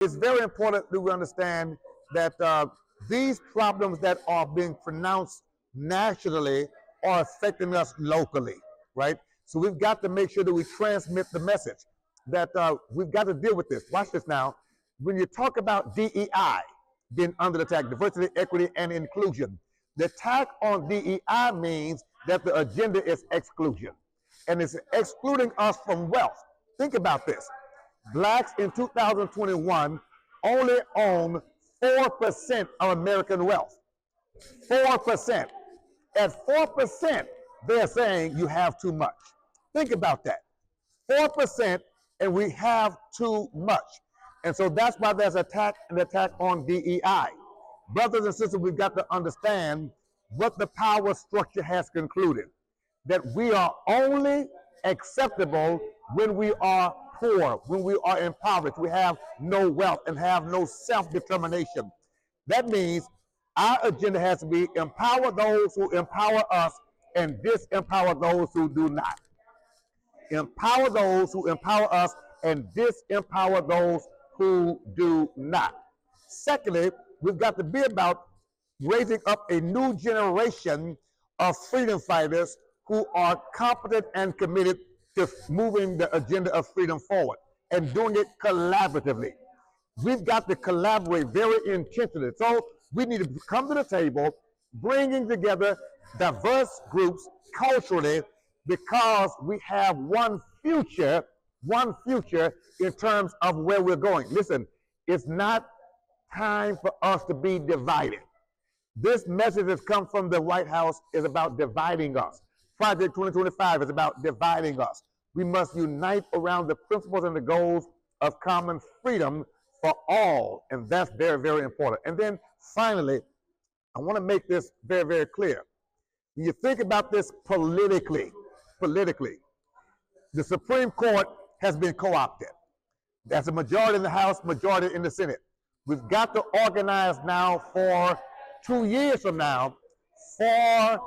It's very important that we understand that these problems that are being pronounced nationally are affecting us locally, right? So we've got to make sure that we transmit the message that we've got to deal with this. Watch this now. When you talk about DEI being under attack, diversity, equity, and inclusion, the attack on DEI means that the agenda is exclusion, and it's excluding us from wealth. Think about this. Blacks in 2021 only own 4% of American wealth. 4%. At 4%, they're saying you have too much. Think about that. 4%, and we have too much. And so that's why there's an attack on DEI. Brothers and sisters, we've got to understand what the power structure has concluded. That we are only acceptable when we are poor, when we are impoverished, we have no wealth and have no self-determination. That means our agenda has to be empower those who empower us and disempower those who do not. Empower those who empower us and disempower those who do not. Secondly, we've got to be about raising up a new generation of freedom fighters who are competent and committed to moving the agenda of freedom forward and doing it collaboratively. We've got to collaborate very intentionally. So we need to come to the table, bringing together diverse groups culturally, because we have one future in terms of where we're going. Listen, it's not time for us to be divided. This message that's come from the White House is about dividing us. Project 2025 is about dividing us. We must unite around the principles and the goals of common freedom for all, and that's very, very important. And then finally, I want to make this very, very clear. When you think about this politically, the Supreme Court has been co-opted. That's a majority in the House, majority in the Senate. We've got to organize now for 2 years from now for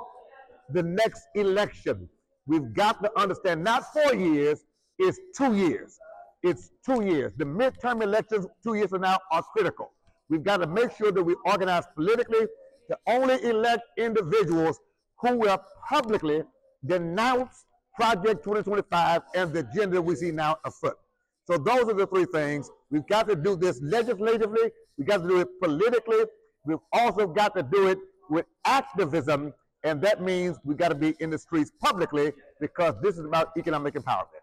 the next election. We've got to understand, not 4 years, it's 2 years. It's 2 years. The midterm elections 2 years from now are critical. We've got to make sure that we organize politically to only elect individuals who will publicly denounce Project 2025 and the agenda we see now afoot. So those are the three things. We've got to do this legislatively. We've got to do it politically. We've also got to do it with activism, and that means we've got to be in the streets publicly, because this is about economic empowerment.